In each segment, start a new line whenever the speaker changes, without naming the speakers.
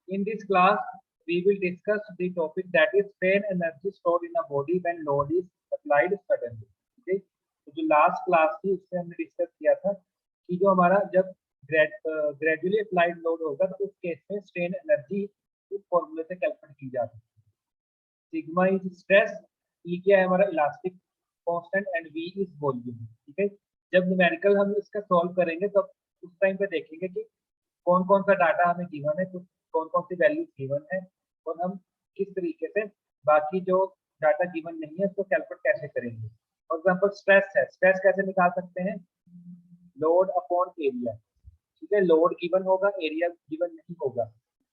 In this class, we will discuss the topic that is strain energy stored in a body when load is applied suddenly. Okay? तो जो last class थी उससे हमने discuss किया था कि जो हमारा जब ग्रेजुअली अप्लाइड लोड होगा तो उस केस में स्ट्रेन एनर्जी इस फॉर्मूले से कैलकुलेट की जाती है। सिग्मा इज स्ट्रेस, ई क्या है हमारा elastic constant and V is volume. ठीक है, जब न्यूमेरिकल हम इसका सॉल्व करेंगे तो उस टाइम पे देखेंगे कि कौन कौन सा डाटा हमें गिवन है, कुछ कौन कौन सी वैल्यू गिवन है और हम किस तरीके से बाकी जो डाटा गिवन नहीं है उसको कैलकुलेट कैसे करेंगे। फॉर एग्जांपल स्ट्रेस है, स्ट्रेस कैसे निकाल सकते हैं, लोड अपॉन एरिया। ठीक है, लोड गिवन होगा, एरिया गिवन नहीं होगा,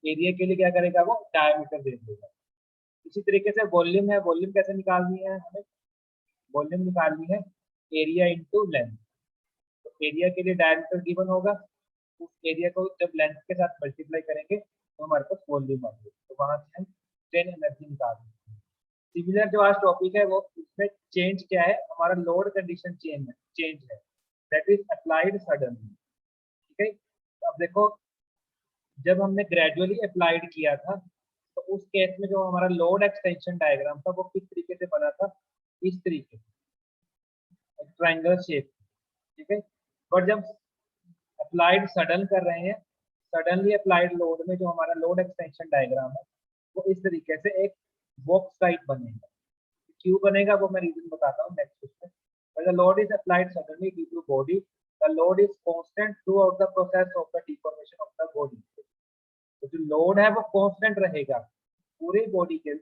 एरिया के लिए क्या करेगा वो डायमीटर दे देगा। इसी तरीके से वॉल्यूम है, वॉल्यूम कैसे निकालनी है हमें, वॉल्यूम निकालनी है एरिया इंटू लेंथ। तो एरिया के लिए डायमीटर गिवन होगा, उस एरिया को जब लेंथ के साथ मल्टीप्लाई करेंगे तो हमारे पास वॉल्यूम आ जाएगा, तो वहां से हम स्ट्रेन एनर्जी निकाल सकते हैं। सिमिलर जो आज टॉपिक है वो उसमें चेंज क्या है, हमारा लोड कंडीशन चेंज है दैट इज अप्लाइड सडनली। ठीक है, तो अब देखो जब हमने ग्रेजुअली अप्लाइड किया था तो उस केस में जो हमारा लोड एक्सटेंशन डायग्राम था वो किस तरीके से बना था, इस तरीके से ट्रायंगल शेप। ठीक है, और जब अप्लाइड सडन कर रहे हैं, सडनली अप्लाइड लोड में जो हमारा लोड एक्सटेंशन डायग्राम है वो इस तरीके से एक बॉक्स टाइप बनेगा। क्यों बनेगा वो मैं रीजन बताता हूँ नेक्स्ट उसमें। When the load is applied suddenly due to body, the load is constant throughout the process of the deformation of the body. तो जो लोड है वो कांस्टेंट रहेगा पूरी बॉडी के,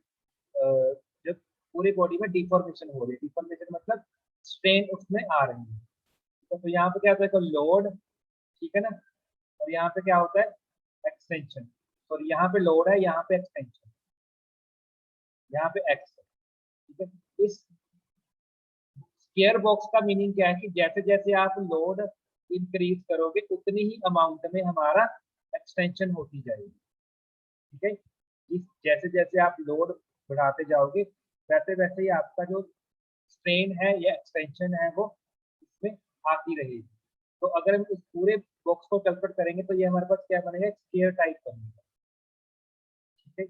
जब पूरी बॉडी में डिफॉर्मेशन हो रही है, डिफॉर्मेशन मतलब स्ट्रेन उसमें आ रही है। तो यहाँ पे क्या होता है, तो लोड, ठीक है ना, और यहाँ पे क्या होता है एक्सटेंशन, और यहाँ पे लोड है, यहाँ पे एक्सटेंशन, यहाँ पे एक्स है। ठीक है, इस स्क्वायर बॉक्स का मीनिंग क्या है कि जैसे जैसे आप लोड इंक्रीज करोगे उतनी ही अमाउंट में हमारा एक्सटेंशन होती जाएगी। ठीक है, इस जैसे जैसे आप लोड बढ़ाते जाओगे वैसे वैसे ही आपका जो स्ट्रेन है या एक्सटेंशन है वो इसमें आती रहेगी। तो अगर हम इस पूरे बॉक्स को कैलकुलेट करेंगे तो ये हमारे पास क्या बनेगा, स्क्वायर टाइप बनेगा। ठीक है,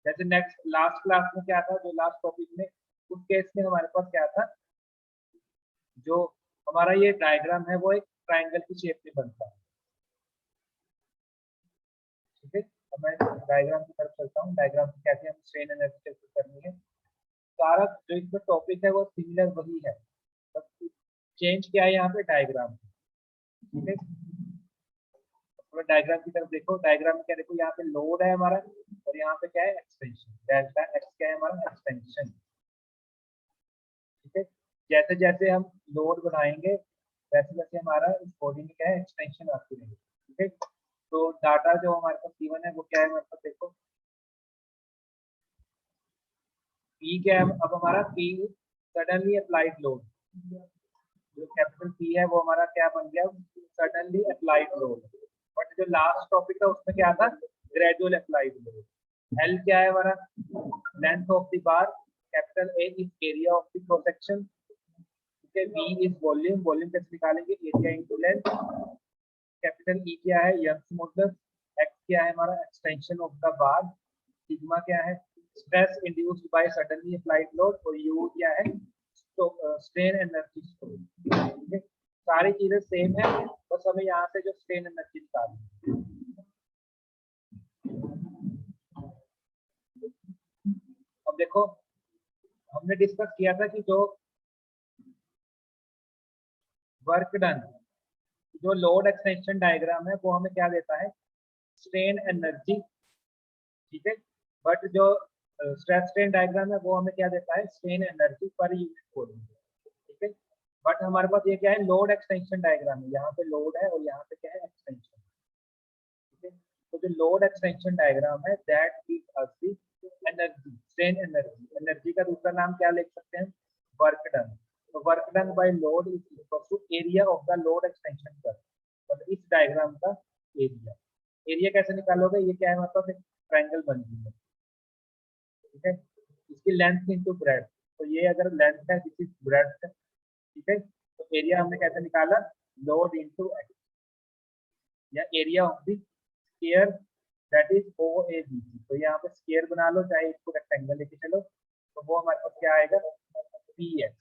जैसे नेक्स्ट लास्ट क्लास में क्या था, जो लास्ट टॉपिक में उस केस में हमारे पास क्या था, जो हमारा ये डायग्राम है वो एक ट्रायंगल की शेप में बनता है। ठीक है, अब मैं डायग्राम की तरफ चलता हूँ, डायग्राम से कैसे हम स्ट्रेन एनर्जी कैलकुलेट करनी है। सारा जो इसमें टॉपिक है वो सिमिलर वही है, बस चेंज क्या है यहाँ पे डायग्राम। ठीक है, डायग्राम की तरफ देखो, डायग्राम में क्या देखो, यहाँ पे लोड है हमारा और यहाँ पे क्या है एक्सटेंशन, डेल्टा एक्स क्या है हमारा एक्सटेंशन। ठीक है, जैसे जैसे हम लोड बढ़ाएंगे वैसे वैसे हमारा इस बॉडी में क्या है एक्सटेंशन आती रहेगी। ठीक है, तो डाटा जो हमारे पास गिवन है वो क्या है हमारे पास, देखो पी क्या है, अब हमारा पी सडनली अप्लाइड लोड, जो कैपिटल पी है वो हमारा क्या बन गया, सडनली अप्लाइड लोड। बट जो लास्ट टॉपिक था उसमें क्या था, ग्रेजुअल अप्लाइड लोड। एल क्या है हमारा, length of the bar, capital A is area of the cross section. ठीक है, वी इज वॉल्यूम, वॉल्यूम कैसे निकालेंगे, area into length. Capital E क्या है, यंग्स मॉडुलस। एक्स क्या है हमारा, extension of the bar. Sigma क्या है, stress induced by suddenly applied load. और यू क्या है, तो स्ट्रेन एनर्जी स्टोर। ठीक है, सारी चीजें सेम है, बस हमें यहाँ से जो स्ट्रेन एनर्जी निकालनी है। अब देखो हमने डिस्कस किया था कि जो वर्क डन, जो लोड एक्सटेंशन डायग्राम है वो हमें क्या देता है, स्ट्रेन एनर्जी। ठीक है, बट जो स्ट्रेस स्ट्रेन डायग्राम है वो हमें क्या देता है, strain energy per unit volume. ठीक है, बट हमारे पास ये क्या है, लोड एक्सटेंशन डायग्राम है, यहाँ पे लोड है और यहाँ पे क्या है एक्सटेंशन। ठीक है, तो जो लोड एक्सटेंशन डायग्राम है that gives us the energy, strain energy. Energy का दूसरा नाम क्या लिख सकते हैं, वर्क डन। तो work done by load is equal to area of the load extension curve, मतलब इस डायग्राम का एरिया। एरिया कैसे निकालोगे, ये क्या है हमारे पास एक ट्रायंगल बन गई है। ठीक है, इसकी लेंथ इनटू ब्रेड्थ, तो ये अगर लेंथ है दिस इज ब्रेड्थ। ठीक है, तो एरिया हमने कैसे निकाला, लोड इनटू एक्स, या area of the sphere that is O A B C. तो यहाँ पे स्केयर बना लो, चाहे इसको रेक्टेंगल लेके चलो, तो वो हमारे पास क्या आएगा, P x,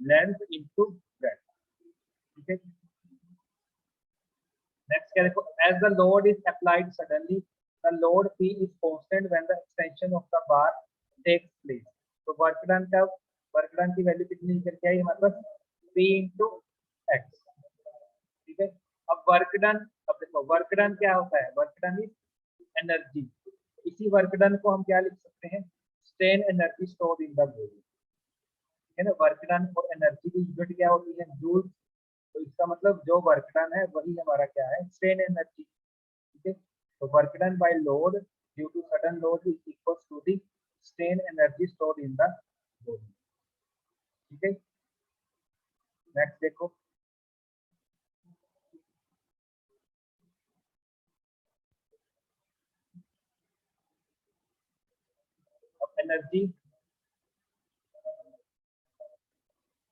length into breadth. ठीक है, नेक्स्ट क्या देखो, as the load is applied suddenly the load P is constant when the extension of the bar takes place. तो वर्क डन का, वर्क डन की वैल्यू कितनी निकल के आई हमारे पास, पी इंटू एक्स। ठीक है, अब वर्क डन, अब देखो वर्क डन क्या होता है, वर्क डन इज एनर्जी। इसी वर्क डन को हम क्या लिख सकते हैं, strain energy stored in the body. ठीक है ना, वर्क डन और एनर्जी की यूनिट क्या होती है, जूल। तो इसका मतलब जो वर्क डन है वही हमारा क्या है, स्ट्रेन एनर्जी। ठीक है, तो work done by load due to sudden load is equal to the strain energy stored in the body. ठीक है, नेक्स्ट देखो, अब एनर्जी,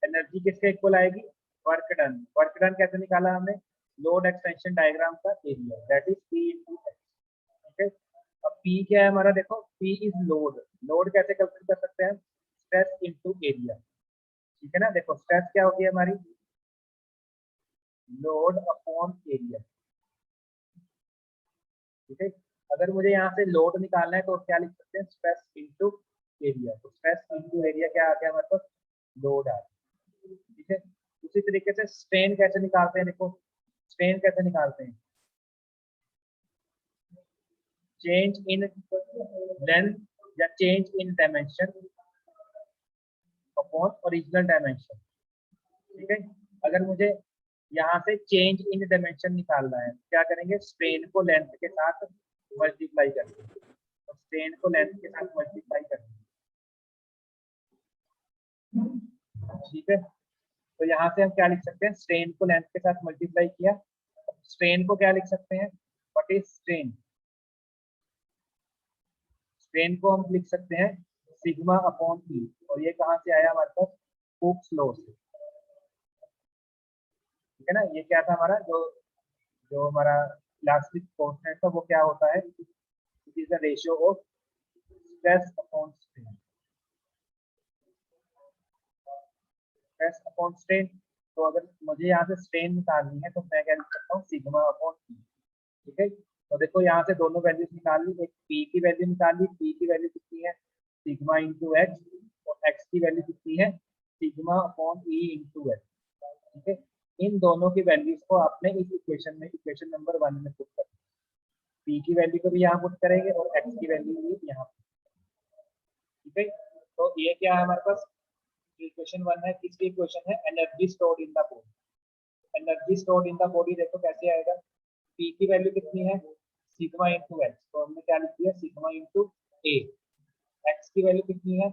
एनर्जी किसके इक्वल आएगी, वर्क डन। वर्क डन कैसे निकाला हमने, लोड एक्सटेंशन डायग्राम का area, that is P into x. ठीक है, अब पी क्या है हमारा, देखो पी इज लोड। लोड कैसे कैलकुलेट कर सकते हैं, स्ट्रेस इंटू एरिया। ठीक है ना, देखो स्ट्रेस क्या होगी हमारी, लोड अपॉन एरिया। ठीक है, अगर मुझे यहाँ से लोड निकालना है तो क्या लिख सकते हैं, स्ट्रेस इंटू एरिया। तो स्ट्रेस इंटू एरिया क्या आ गया हमारे पास, लोड आ गया। ठीक है, उसी तरीके से स्ट्रेन कैसे निकालते हैं, देखो स्ट्रेन कैसे निकालते हैं, चेंज इन लेंथ या change in dimension upon original dimension. ठीक है, अगर मुझे यहाँ से चेंज इन डायमेंशन निकालना है, क्या करेंगे, स्ट्रेन को लेंथ के साथ मल्टीप्लाई करेंगे। तो स्ट्रेन को लेंथ के साथ मल्टीप्लाई करेंगे। ठीक है, तो यहाँ से हम क्या लिख सकते हैं, स्ट्रेन को लेंथ के साथ मल्टीप्लाई किया, स्ट्रेन को क्या लिख सकते हैं, व्हाट इज स्ट्रेन, स्ट्रेन को हम लिख सकते हैं सिग्मा अपॉन ई। और ये कहाँ से आया हमारे पास, हुक्स लॉ से। ठीक है ना, ये क्या था हमारा, जो जो हमारा इलास्टिक कांस्टेंट था वो क्या होता है, it is the ratio of stress upon strain, stress upon strain. तो अगर मुझे यहाँ से स्ट्रेन निकालनी है तो मैं क्या लिख सकता हूँ, सिग्मा अपॉन ई। ठीक है, तो देखो यहाँ से दोनों वैल्यूज निकाल ली, एक पी की वैल्यू निकाल ली, पी की वैल्यू कितनी है, सिग्मा इंटू एक्स, और एक्स की वैल्यू कितनी है, sigma upon E into x. ठीक है, इन दोनों की वैल्यूज को आपने इस इक्वेशन में, इक्वेशन नंबर 1 में पुट कर, पी की वैल्यू को भी यहाँ पुट करेंगे और एक्स की वैल्यू भी यहाँ। ठीक है, तो ये क्या है हमारे पास, इक्वेशन 1 है, किसकी इक्वेशन है, energy stored in the body. Energy stored in the body देखो कैसे आएगा, पी की वैल्यू कितनी है, सिग्मा इंटू एक्स, तो हमने क्या लिख दिया, सिग्मा इंटू ए। एक्स की वैल्यू कितनी है,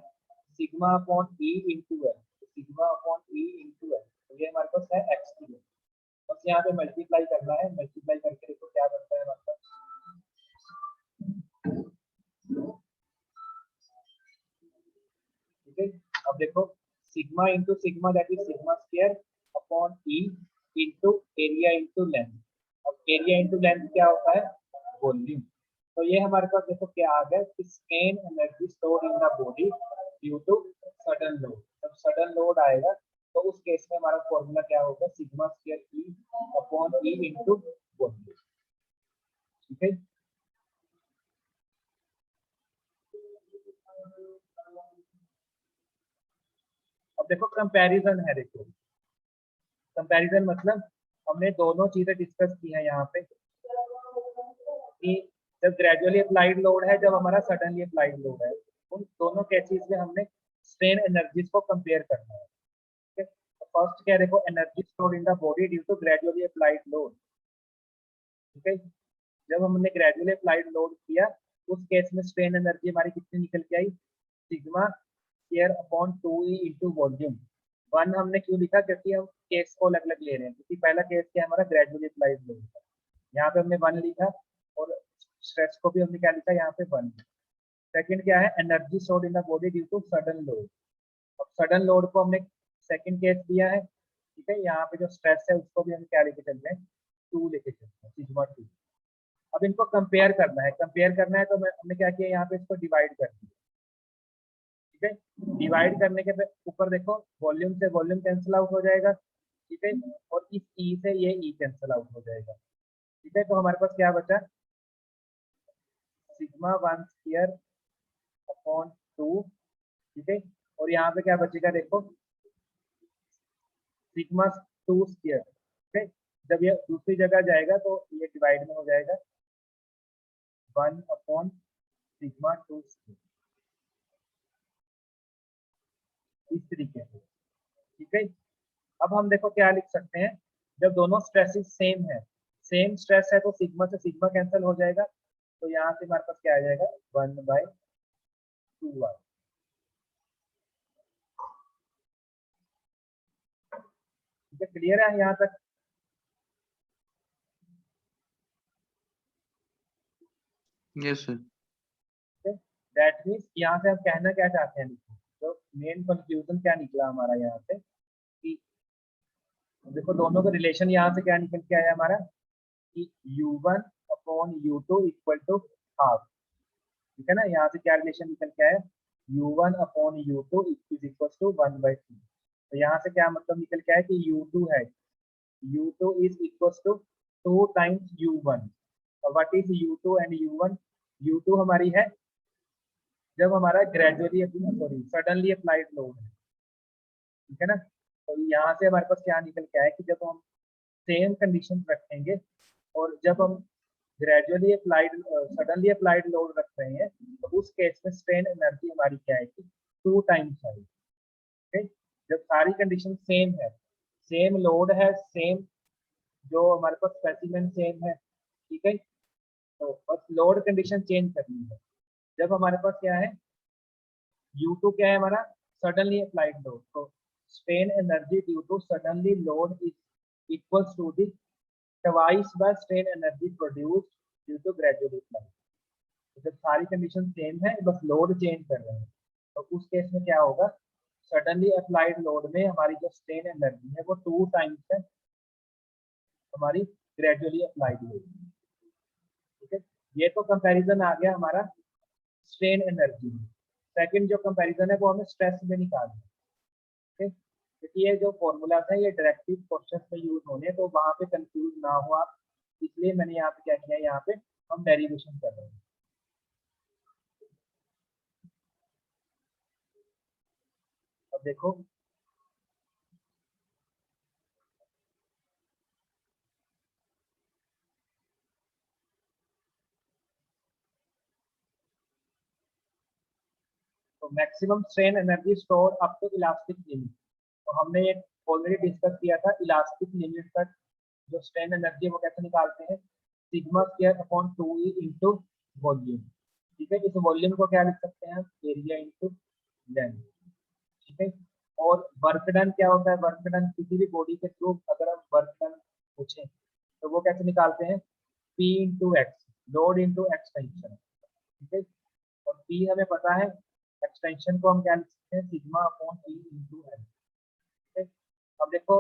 sigma upon E into L, sigma upon E into L. तो ये हमारे पास है एक्स की वैल्यू, बस यहाँ पे मल्टीप्लाई करना है, मल्टीप्लाई करके देखो क्या बनता है हमारे पास। ठीक है, अब देखो sigma into sigma that is sigma square upon E into area into length. अब एरिया इंटू लेंथ क्या होता है, वॉल्यूम। तो ये हमारे पास देखो क्या आ गया, strain energy stored in the body due to sudden load. जब सडन लोड आएगा तो उस केस में हमारा फॉर्मूला क्या होगा, sigma square E upon E into volume. ठीक है, अब देखो कंपैरिजन है, देखो कंपैरिजन मतलब हमने दोनों चीजें डिस्कस की है यहाँ पे, कि जब ग्रेजुअली अप्लाइड लोड है, जब हमारा सडनली अप्लाइड लोड है, उन दोनों केसेस में हमने स्ट्रेन एनर्जीज को कंपेयर करना है। ठीक है, तो फर्स्ट क्या देखो, energy stored in the body due to gradually applied load. ठीक है, जब हमने ग्रेजुअली अप्लाइड लोड किया उस केस में स्ट्रेन एनर्जी हमारी कितनी निकल के आई, sigma square upon 2e into volume. 1 हमने क्यों लिखा, क्योंकि हम केस को अलग अलग ले रहे हैं, क्योंकि पहला केस क्या हमारा ग्रेजुअली अप्लाइड लोड था, यहाँ पे हमने 1 लिखा, और स्ट्रेस को भी हमने क्या लिखा यहाँ पे 1। सेकंड क्या है, energy stored in the body due to sudden load. अब सडन लोड को हमने सेकंड केस दिया है। ठीक है, यहाँ पे जो स्ट्रेस है उसको भी हम क्या लेके चल रहे हैं, 2 लेके चलते हैं, सिग्मा 2। अब इनको कंपेयर करना है, तो हमने क्या किया, यहाँ पे इसको डिवाइड कर दिया। ठीक है, डिवाइड करने के ऊपर देखो वॉल्यूम से वॉल्यूम कैंसिल आउट हो जाएगा। ठीक है, और इस ई से ये ई कैंसिल आउट हो जाएगा। ठीक है, तो हमारे पास क्या बचा, सिग्मा 1 स्क्वायर अपॉन 2। ठीक है, और यहाँ पे क्या बचेगा देखो, सिग्मा 2 स्क्वायर। ठीक है, जब ये दूसरी जगह जाएगा तो ये डिवाइड में हो जाएगा 1 अपॉन सिग्मा 2 स्क्वायर, इस तरीके से। ठीक है, अब हम देखो क्या लिख सकते हैं, जब दोनों स्ट्रेसेस सेम है, सेम स्ट्रेस है, तो सिग्मा से सिग्मा कैंसिल हो जाएगा, तो यहाँ से हमारे पास क्या आ जाएगा 1/2y। ठीक है, क्लियर है यहाँ तक?
Yes sir.
दैट मीन्स यहाँ से हम कहना क्या चाहते हैं, तो मेन कंक्लूजन क्या निकला हमारा यहाँ से कि देखो दोनों का रिलेशन यहाँ से क्या निकल के आया हमारा कि u1 upon u2 equal to half. ठीक है ना, यहाँ से क्या रिलेशन निकल के आया, u1 upon u2 is equal to 1/2। तो यहाँ से क्या मतलब निकल के आया कि u2 है, u2 is equal to 2 times u1। और what is u2 and u1? u2 हमारी है जब हमारा gradually sorry suddenly applied load है। ठीक है ना, तो यहाँ से हमारे पास क्या निकल के आया कि जब हम सेम कंडीशन रखेंगे और जब हम gradually applied suddenly applied load रख रहे हैं, तो उस केस में स्ट्रेन एनर्जी हमारी क्या आएगी, 2 टाइम्स आएगी। ठीक है, जब सारी कंडीशन सेम है, सेम लोड है, सेम जो हमारे पास स्पेसिमेन सेम है। ठीक है, तो बस लोड कंडीशन चेंज करनी है। जब हमारे पास क्या है, U2 क्या है हमारा, सडनली अप्लाइड लोड, तो strain energy due to suddenly load is equals to the twice by strain energy produced due to gradually applied. जब सारी कंडीशन सेम है, बस लोड चेंज कर रहे हैं, तो उस केस में क्या होगा, सडनली अप्लाइड लोड में हमारी जो स्ट्रेन एनर्जी है वो 2 टाइम्स है हमारी ग्रेजुअली अप्लाइड लोड। ठीक है, ये तो कंपैरिजन आ गया हमारा स्ट्रेन एनर्जी में। सेकंड जो कंपैरिजन है वो हमें स्ट्रेस में निकालना है। ठीक है, क्योंकि ये जो फॉर्मूला था ये डायरेक्टिव क्वेश्चन में यूज होने, तो वहां पे कंफ्यूज ना हो आप, इसलिए मैंने यहाँ पे क्या किया, यहाँ पे हम डेरिवेशन कर रहे हैं। अब देखो तो maximum strain energy store up to elastic limit, तो हमने ये ऑलरेडी डिस्कस किया था। इलास्टिक लिमिट तक जो स्ट्रेन एनर्जी है वो कैसे निकालते हैं, sigma square upon 2e into volume. ठीक है, इस वॉल्यूम को क्या लिख सकते हैं, एरिया इंटू लेंथ। ठीक है, और वर्क डन क्या होता है, वर्क डन किसी भी बॉडी के थ्रू अगर हम वर्क डन पूछें तो वो कैसे निकालते हैं, P into x, load into extension. ठीक है, और P हमें पता है, एक्सटेंशन को हम क्या लिख सकते हैं, sigma upon E into L. ठीक है, अब देखो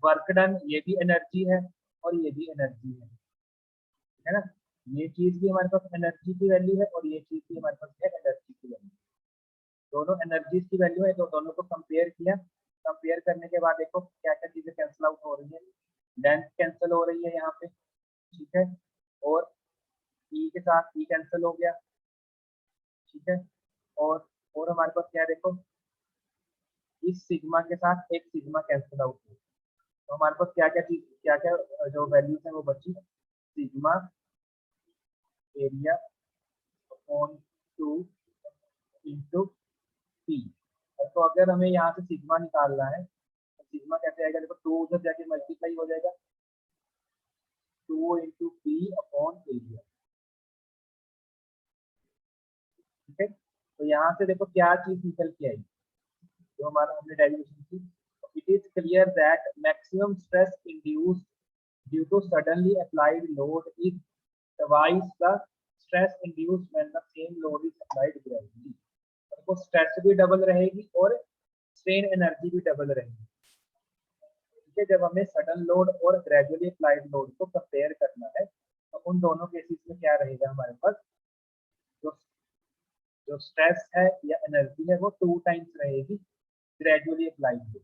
वर्क डन ये भी एनर्जी है और ये भी एनर्जी है ना, ये चीज भी हमारे पास एनर्जी की वैल्यू है और ये चीज भी हमारे पास है एनर्जी की वैल्यू। दोनों एनर्जीज की वैल्यू है, तो दोनों को कंपेयर किया, कंपेयर करने के बाद देखो क्या क्या चीजें कैंसिल आउट हो रही है, लेंथ कैंसिल हो रही है यहाँ पे। ठीक है, और ई के साथ ई कैंसिल हो गया। ठीक है, और हमारे पास क्या है देखो, इस सिग्मा के साथ एक सिग्मा कैंसिल आउट हो, तो हमारे पास क्या क्या चीज, क्या क्या जो वैल्यूज है वो बची, sigma area upon 2 into P. तो अगर हमें यहाँ से सिग्मा निकालना है तो सिग्मा कैसे आएगा, देखो 2 उधर जाके मल्टीप्लाई हो जाएगा, 2 इंटू पी अपॉन एरिया। ठीक है, तो यहाँ से देखो क्या चीज निकल के आई, जो हमारा हमने डेरिवेशन की, it is clear that maximum stress induced due to suddenly applied load is twice the stress induced when the same load is applied gradually। तो स्ट्रेस भी डबल रहेगी और स्ट्रेन एनर्जी भी डबल रहेगी। ठीक है, जब हमें सडन लोड और ग्रेजुअली अप्लाइड लोड को कंपेयर करना है, तो उन दोनों केसेस में क्या रहेगा हमारे पास, जो जो स्ट्रेस है या एनर्जी है वो 2 टाइम्स रहेगी ग्रेजुअली अप्लाइड।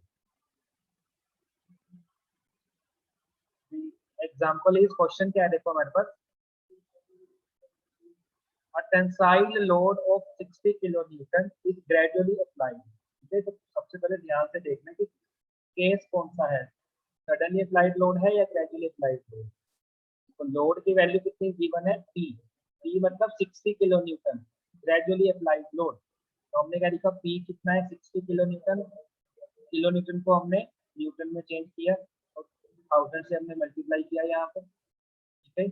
एग्जाम्पल इस क्वेश्चन क्या है, देखो हमारे पास a tensile load of 60 kilonewton is gradually applied। ठीक है, तो सबसे पहले ध्यान से देखना कि केस कौन सा है, सडनली अप्लाइड लोड है या ग्रेजुअली अप्लाइड लोड। तो लोड की वैल्यू कितनी गिवन है, P। P मतलब 60 kilo Newton, gradually applied load. तो हमने क्या लिखा, P कितना है 60 किलो न्यूटन। किलो न्यूटन को हमने न्यूटन में चेंज किया और 1000 से हमने मल्टीप्लाई किया यहाँ पे। ठीक है,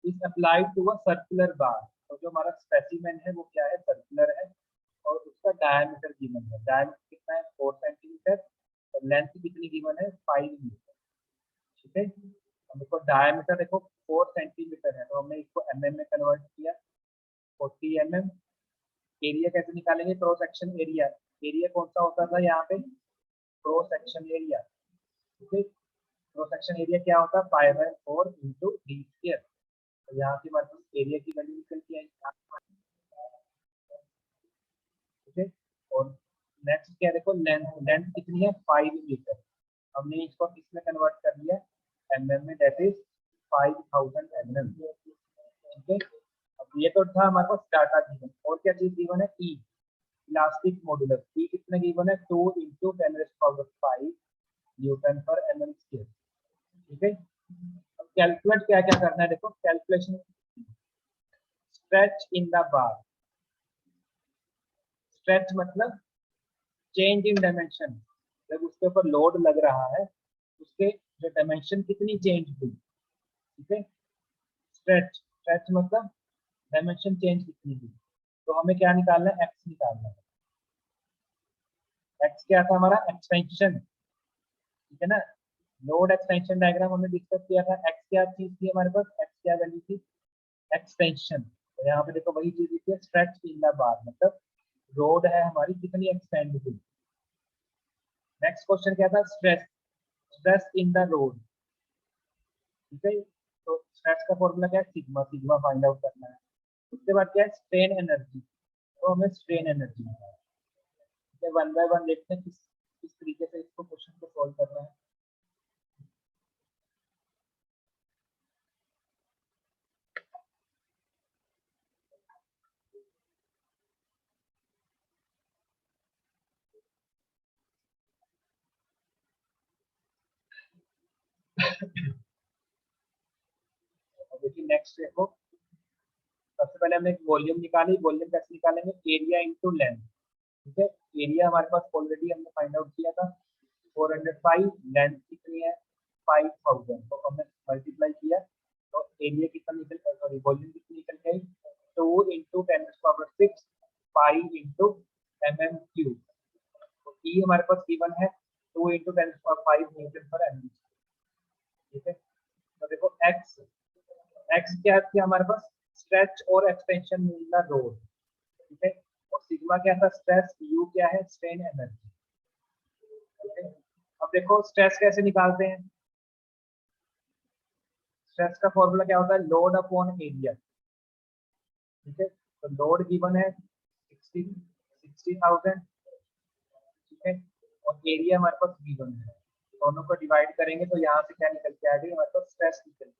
is applied to a circular bar. तो जो हमारा स्पेसिमेन है वो क्या है, सर्कुलर है और उसका डायमीटर गिवन है। डायमीटर कितना है 4 सेंटीमीटर और लेंथ कितनी गिवन है 5 मीटर। ठीक है, हम इसको डायमीटर देखो 4 सेंटीमीटर है तो हमने इसको mm में कन्वर्ट किया 40 mm। एरिया कैसे निकालेंगे, क्रॉस सेक्शन एरिया। एरिया कौन सा होता था यहाँ पे, क्रॉस सेक्शन एरिया। ठीक है, क्रॉस सेक्शन एरिया क्या होता है 5/4 इंटू डी स्क्वायर। तो यहाँ से हमारे पास एरिया की वैल्यू निकल के आई। ठीक है, और नेक्स्ट क्या देखो, लेंथ। लेंथ कितनी है 5 मीटर। हमने इसको किसमें कन्वर्ट कर लिया, mm में, दैट इज 5000 mm। ठीक है, अब ये तो था हमारे पास डाटा गिवन। और क्या चीज गिवन है, ई इलास्टिक मॉडुलस। ई कितने गिवन है 2 × 10⁵ न्यूटन पर mm स्क्वायर। ठीक है, अब कैलकुलेट क्या क्या करना है, देखो calculation. Stretch in the bar. Stretch मतलब चेंज इन डायमेंशन। जब उसके ऊपर लोड लग रहा है उसके जो डायमेंशन कितनी चेंज हुई। ठीक है, स्ट्रेच। स्ट्रेच मतलब डायमेंशन चेंज कितनी हुई। तो हमें क्या निकालना है, एक्स निकालना है। एक्स क्या था हमारा, एक्सटेंशन। ठीक है ना, लोड एक्सटेंशन डायग्राम हमने डिस्कस किया था। एक्स क्या चीज थी हमारे पास, एक्स क्या वैल्यू थी, एक्सटेंशन। तो यहाँ पे देखो वही चीज लिखी है, स्ट्रेच इन द बार मतलब रोड है हमारी कितनी एक्सटेंड हुई। नेक्स्ट क्वेश्चन क्या था, stress. Stress in the road. ठीक है, तो स्ट्रेस का फॉर्मूला क्या है, सिग्मा। सिग्मा फाइंड आउट करना है। उसके बाद क्या है, स्ट्रेन एनर्जी। तो हमें strain energy one by one देखते हैं किस तरीके से इसको क्वेश्चन को सॉल्व करना है। देखिए नेक्स्ट देखो, सबसे पहले हमने एक वॉल्यूम निकाली। वॉल्यूम कैसे निकालेंगे, एरिया इंटू लेंथ। ठीक है, एरिया हमारे पास ऑलरेडी हमने फाइंड आउट किया था 405। लेंथ कितनी है 5000, तो हमने मल्टीप्लाई किया तो एरिया कितना निकल, सॉरी वॉल्यूम कितनी निकल गई 2 × 10⁶ पाई इंटू mm³। तो ई हमारे पास गिवन है 2 × 10⁵ न्यूटन पर mm। ठीक है, तो देखो एक्स। एक्स क्या थी हमारे पास, स्ट्रेच और एक्सटेंशन इन द रोड। ठीक है, और सिग्मा क्या था स्ट्रेस, यू क्या है स्ट्रेन एनर्जी। ठीक है, अब देखो स्ट्रेस कैसे निकालते हैं। स्ट्रेस का फॉर्मूला क्या होता है, लोड अपॉन एरिया। ठीक है, तो लोड गिवन है 60,000। ठीक है, और एरिया हमारे पास गिवन है। दोनों को डिवाइड करेंगे तो यहाँ से क्या निकल के आ गई हमारे पास, स्ट्रेस निकल।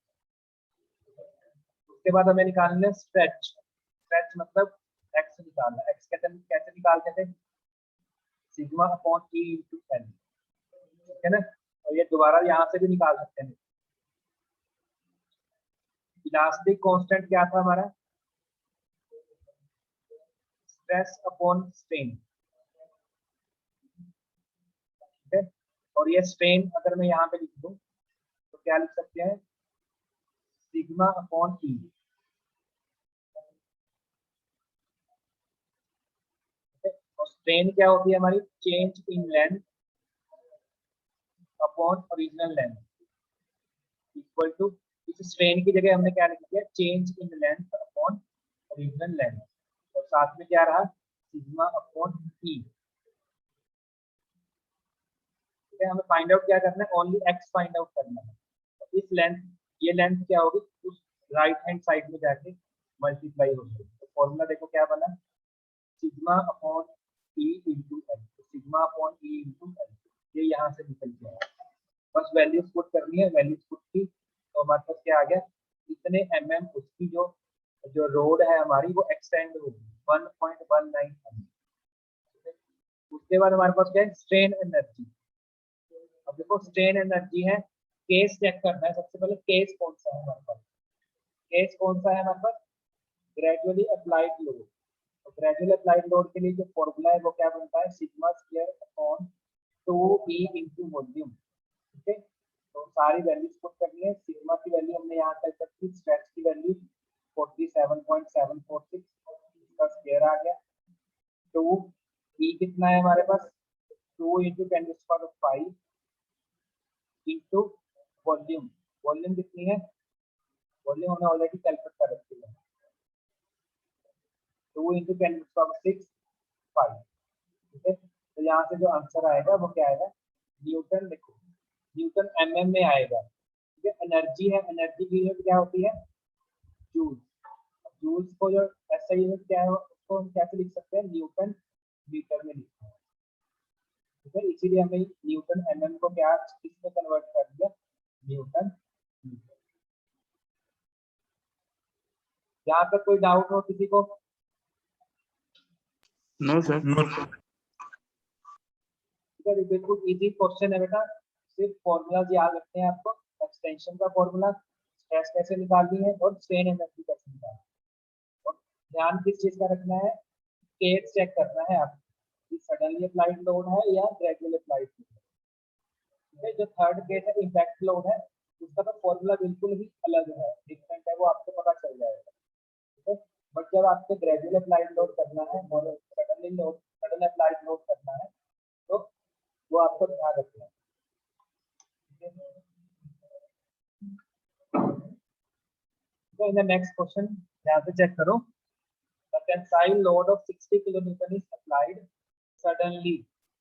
उसके बाद हमें निकालना है स्ट्रेच। स्ट्रेच मतलब एक्स निकालना। एक्स कैसे कैसे निकालते थे, sigma upon E into L. ठीक है ना, और ये दोबारा यहाँ से भी निकाल सकते हैं। इलास्टिक कांस्टेंट क्या था हमारा, स्ट्रेस अपॉन स्ट्रेन। ठीक है, और ये स्ट्रेन अगर मैं यहाँ पे लिख दूं तो क्या लिख सकते हैं, सिग्मा अपॉन ई। और स्ट्रेन क्या होती है हमारी, change in length upon original length equal to, इस स्ट्रेन की जगह हमने क्या लिख दिया, change in length upon original length. और साथ में क्या रहा, सिग्मा अपॉन ई। ठीक है, हमें फाइंड आउट क्या करना है, ओनली एक्स फाइंड आउट करना है। तो इस लेंथ, ये लेंथ क्या होगी, उस राइट हैंड साइड में जाके मल्टीप्लाई हो जाएगी। तो फॉर्मूला देखो क्या बना, sigma upon E into L, sigma upon E into L, ये यहाँ से निकल के आया। बस वैल्यूज पुट करनी है, वैल्यूज पुट की तो हमारे पास क्या आ गया, इतने mm उसकी जो जो रोड है हमारी वो एक्सटेंड होगी 1.19 mm। उसके बाद हमारे पास क्या है, स्ट्रेन एनर्जी। अब देखो स्ट्रेन एनर्जी है, केस चेक करना है सबसे पहले, केस कौन सा है हमारे पास, केस कौन सा है हमारे पास, ग्रेजुअली अप्लाइड लोड। तो ग्रेजुअली अप्लाइड लोड के लिए जो फॉर्मूला है वो क्या बनता है, sigma square upon 2e into volume. ठीक है, तो सारी वैल्यूज पुट करनी है। सिग्मा की वैल्यू हमने यहाँ तक रखी, स्ट्रेस की वैल्यू 47.746, इसका स्क्वायर आ गया। तो ई कितना है हमारे पास, 2 इंटू 10⁵ इंटू वॉल्यूम। वॉल्यूम कितनी है, वॉल्यूम हमने ऑलरेडी कैलकुलेट कर रखी है, 2 इंटू 10⁶ 5। ठीक है, तो यहाँ से जो आंसर आएगा वो क्या आएगा, न्यूटन, देखो न्यूटन mm में आएगा। ठीक है, एनर्जी है, एनर्जी की यूनिट क्या होती है, जूल। जूल्स को जो ऐसा यूनिट क्या है उसको हम कैसे लिख सकते हैं, न्यूटन मीटर में लिखते हैं। ठीक है, इसीलिए हमें न्यूटन mm को क्या किसमें कन्वर्ट कर दिया, न्यूटन मीटर। यहाँ तक कोई डाउट हो किसी को,
नो सर।
ठीक है, बिल्कुल इजी क्वेश्चन है बेटा, सिर्फ फॉर्मूलाज याद रखते हैं आपको, एक्सटेंशन का फॉर्मूला, स्ट्रेस कैसे निकालनी है और स्ट्रेन एनर्जी कैसे निकालनी है। और ध्यान किस चीज का रखना है, केस चेक करना है आपको कि सडनली अप्लाइड लोड है या ग्रेजुअल अप्लाइड लोड है। ठीक है, जो थर्ड केस है इम्पैक्ट लोड है, उसका तो फॉर्मूला बिल्कुल ही अलग है, डिफरेंट है, वो आपको पता चल जाएगा। ठीक है, बट जब आपको ग्रेजुअल अप्लाइड लोड करना है और suddenly load, sudden applied load करना है, तो वो आपको ध्यान रखना है। So in the next question, यहाँ पे चेक करो, the tensile load of 60 kilonewton is applied suddenly।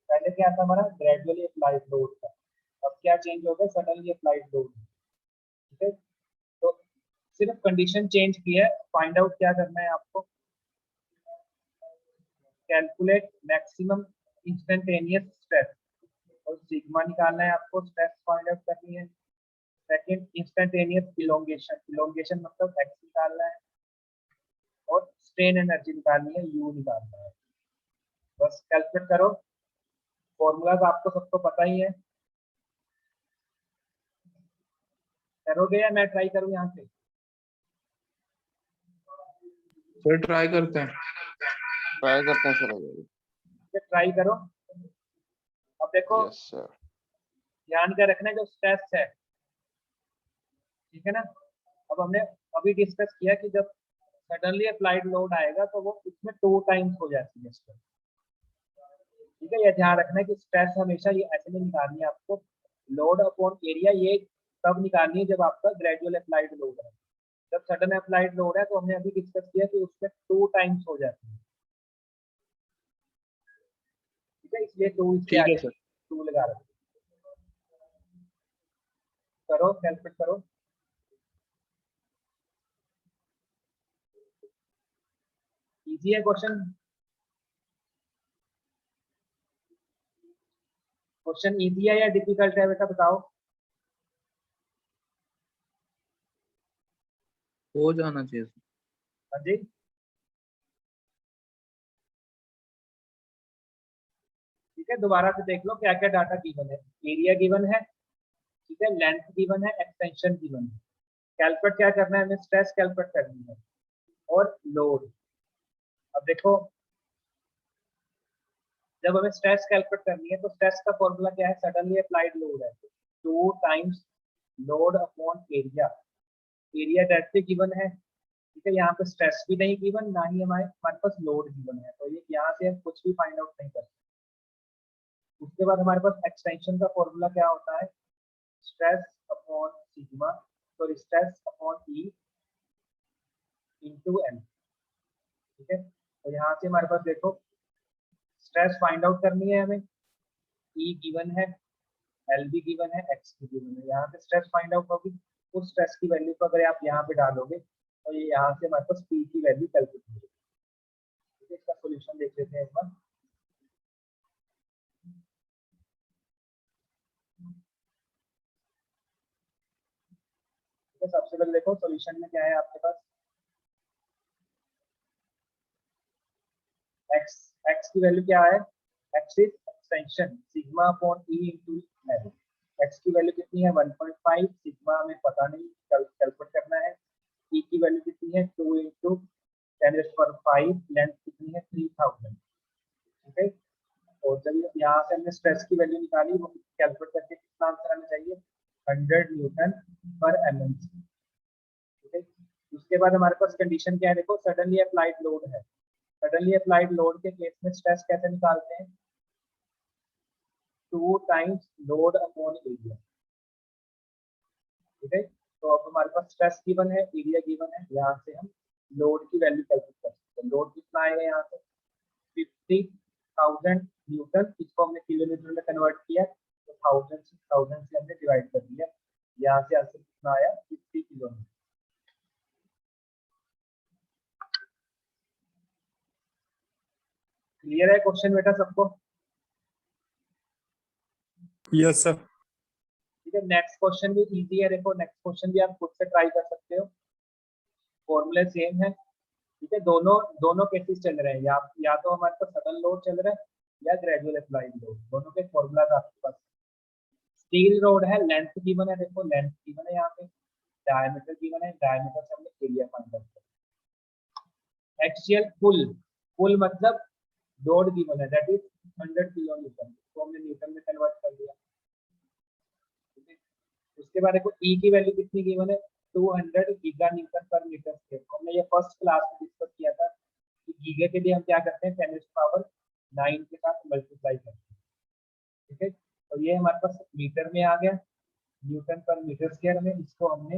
पहले क्या था हमारा, gradually applied load था, अब क्या चेंज हो गया, suddenly applied load। ठीक है, तो सिर्फ कंडीशन चेंज की है, फाइंड आउट क्या करना है आपको, कैलकुलेट मैक्सिमम इंस्टेंटेनियस स्ट्रेस, और सिग्मा निकालना है आपको, स्ट्रेस फाइंड आउट करनी है। सेकंड, इंस्टेंटेनियस इलोंगेशन, इलोंगेशन मतलब एक्स निकालना है, और स्ट्रेन एनर्जी निकालनी है, यू निकालना है। बस कैलकुलेट करो, फॉर्मूलाज आपको सबको पता ही है, करोगे या मैं ट्राई करूं यहाँ से,
सर ट्राई करते हैं।
सर।
ट्राई करो। अब देखो
यस सर।
ध्यान क्या रखना है, जो स्ट्रेस है, ठीक है ना, अब हमने अभी डिस्कस किया कि जब सडनली अप्लाइड लोड आएगा तो वो उसमें 2 टाइम्स हो जाती है स्ट्रेस। ठीक है, ये ध्यान रखना है कि स्ट्रेस हमेशा ये ऐसे नहीं निकालनी है आपको, लोड अपॉन एरिया ये तब निकालनी है जब आपका ग्रेजुअल अप्लाइड लोड है। जब सडन अप्लाइड लोड है तो हमने अभी डिस्कस किया कि उसमें 2 टाइम्स हो जाती है। ठीक है, इसलिए 2 इसके
ठीक है
आगे
सर।
2 लगा रहे, करो कैलकुलेट करो। इजी है क्वेश्चन, क्वेश्चन इजी है या डिफिकल्ट है बेटा बताओ।
हो जाना चाहिए सर।
हाँ जी, ठीक है, दोबारा से देख लो क्या क्या डाटा गिवन है, एरिया गिवन है, ठीक है, लेंथ गिवन है, एक्सटेंशन गिवन है। कैलकुलेट क्या करना है, हमें स्ट्रेस कैलकुलेट करनी है और लोड। अब देखो जब हमें स्ट्रेस कैलकुलेट करनी है तो स्ट्रेस का फॉर्मूला क्या है, सडनली अप्लाइड लोड है 2 times load upon area. Area directly given है, ठीक है, यहाँ पे स्ट्रेस भी नहीं गिवन, ना ही हमारे पास लोड गिवन है, तो ये यहाँ से हम कुछ भी फाइंड आउट नहीं कर सकते। उसके बाद हमारे पास एक्सटेंशन का फॉर्मूला क्या होता है, stress upon sigma, sorry stress upon E into L. ठीक है, तो यहाँ से हमारे पास देखो स्ट्रेस फाइंड आउट करनी है हमें, ई गिवन है, एल भी गिवन है, एक्स भी गिवन है, यहाँ से स्ट्रेस फाइंड आउट होगी। उस स्ट्रेस की वैल्यू को अगर आप यहाँ पे डालोगे तो ये यहाँ से हमारे पास P की वैल्यू कैलकुलेट होगी। ठीक है, इसका सॉल्यूशन देख लेते हैं एक बार। तो सबसे पहले देखो सॉल्यूशन में क्या है आपके पास, x की वैल्यू क्या है, x is extension sigma upon e into l। x की वैल्यू कितनी है 1.5, सिग्मा हमें पता नहीं, कैलकुलेट करना है। e की वैल्यू कितनी है 2 इंटू 10⁵, लेंथ कितनी है 3000। ठीक है, और जब यहाँ से हमने स्ट्रेस की वैल्यू निकाली वो कैलकुलेट करके कितना आंसर आना चाहिए 100 न्यूटन पर mm। ठीक है, उसके बाद हमारे पास कंडीशन क्या है, देखो सडनली अप्लाइड लोड है। सडनली अप्लाइड लोड के केस में स्ट्रेस कैसे निकालते हैं, 2 टाइम्स लोड अपॉन एरिया। ठीक है, तो अब हमारे पास स्ट्रेस गिवन है, एरिया गिवन है, यहाँ से हम लोड की वैल्यू कैलकुलेट कर सकते हैं। लोड कितना आएगा यहाँ से 50,000 न्यूटन, इसको हमने किलोमीटर में कन्वर्ट किया तो 1000 से हमने डिवाइड कर दिया, यहाँ से आंसर कितना आया 50 किलोमीटर। क्लियर है क्वेश्चन बेटा सबको?
Yes sir.
ठीक है, नेक्स्ट क्वेश्चन भी इजी है, देखो नेक्स्ट क्वेश्चन भी आप खुद से ट्राई कर सकते हो, फॉर्मूले सेम है। ठीक है, दोनों दोनों केसेस चल रहे हैं, या तो हमारे पास सडन लोड चल रहा है या ग्रेजुअल अप्लाइड लोड, दोनों के फॉर्मूलाज आपके पास। स्टील रोड है, लेंथ गिवन है, देखो लेंथ गिवन है, यहाँ पे डायमीटर गिवन है, डायमीटर से हमने एरिया फाइंड आउट किया। एक्सियल पुल मतलब लोड गिवन है, दैट इज 100 किलो न्यूटन, तो हमने न्यूटन में कन्वर्ट कर दिया। ठीक है, उसके बाद देखो ई की वैल्यू कितनी गिवन है 200 गीगा न्यूटन पर मीटर स्क्वायर। हमने ये फर्स्ट क्लास में डिस्कस किया था कि गीगा के लिए हम क्या करते हैं 10⁹ के साथ मल्टीप्लाई करते हैं। ठीक है, तो ये हमारे पास मीटर में आ गया, न्यूटन पर मीटर स्क्वायर में, इसको हमने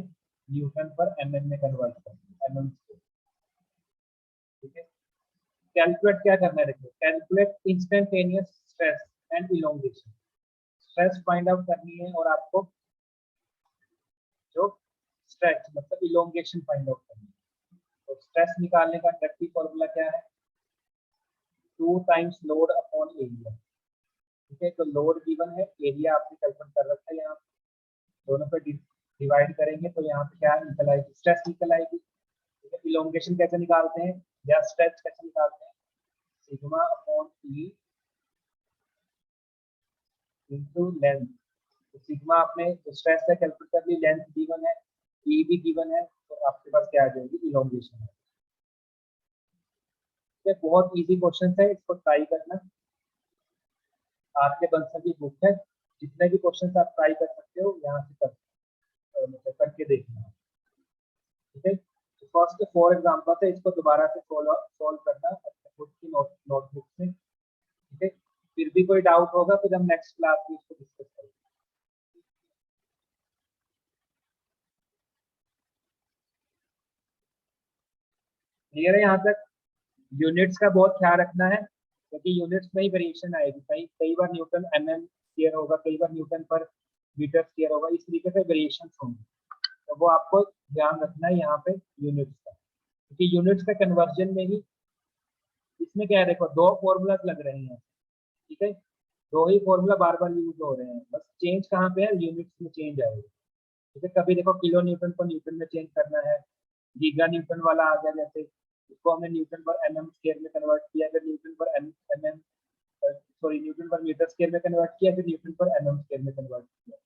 न्यूटन पर mm में कन्वर्ट कर दिया, mm स्क्वायर। ठीक है, कैलकुलेट क्या करना है, देखो calculate instantaneous stress and elongation. Stress find out करनी है और आपको जो स्ट्रेच मतलब इलोंगेशन फाइंड आउट करनी है। तो स्ट्रेस निकालने का डायरेक्टली फॉर्मूला क्या है 2 टाइम्स लोड अपॉन एरिया। ठीक है, तो लोड गिवन है, एरिया आपने कैलकुलेट कर रखा है, यहाँ दोनों पे डिवाइड करेंगे तो यहाँ पे क्या निकल आएगी स्ट्रेस निकल आएगी। ठीक है, इलोंगेशन कैसे निकालते हैं या स्ट्रेच कैसे निकालते हैं, सिग्मा अपॉन ई इनटू लेंथ। तो सिग्मा आपने स्ट्रेस से कैलकुलेट कर ली, लेंथ गिवन है, ई भी गिवन है, तो आपके पास क्या आ जाएगी इलोंगेशन है। ये बहुत इजी क्वेश्चन है, इसको ट्राई करना। आपके बंसर की बुक है, जितने भी क्वेश्चन आप ट्राई कर सकते हो यहाँ से मतलब करके देखना। ठीक है, तो फर्स्ट 4 एग्जाम्पल है, इसको दोबारा से सोल्व करना अपने खुद की नोटबुक में। ठीक है, फिर भी कोई डाउट होगा फिर हम नेक्स्ट क्लास में इसको डिस्कस करेंगे। क्लियर है यहाँ तक? यूनिट्स का बहुत ख्याल रखना है क्योंकि यूनिट्स में ही वेरिएशन आएगी, कई बार न्यूटन mm स्क्वायर होगा, कई बार न्यूटन पर मीटर स्क्वायर होगा, इस तरीके से वेरिएशन होंगे, तो वो आपको ध्यान रखना है यहाँ पे यूनिट्स का, क्योंकि यूनिट्स का कन्वर्जन में ही इसमें क्या है, देखो 2 फॉर्मूलाज लग रहे हैं। ठीक है, 2 ही फॉर्मूला बार बार यूज हो रहे हैं, बस चेंज कहाँ पे है यूनिट्स में चेंज आएगा। ठीक है, कभी देखो किलो न्यूटन को न्यूटन में चेंज करना है, गीगा न्यूटन वाला आ गया, जैसे इसको हमने न्यूटन पर mm स्क्वायर में कन्वर्ट किया, फिर न्यूटन पर न्यूटन पर मीटर स्क्वायर में कन्वर्ट किया, फिर न्यूटन पर mm स्क्वायर में कन्वर्ट किया,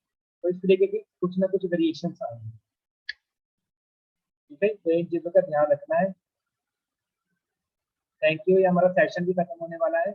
तो इस तरीके की कुछ ना कुछ वेरिएशंस आएंगे। ठीक है, तो इन चीजों का ध्यान रखना है। थैंक यू, ये हमारा सेशन भी खत्म होने वाला है।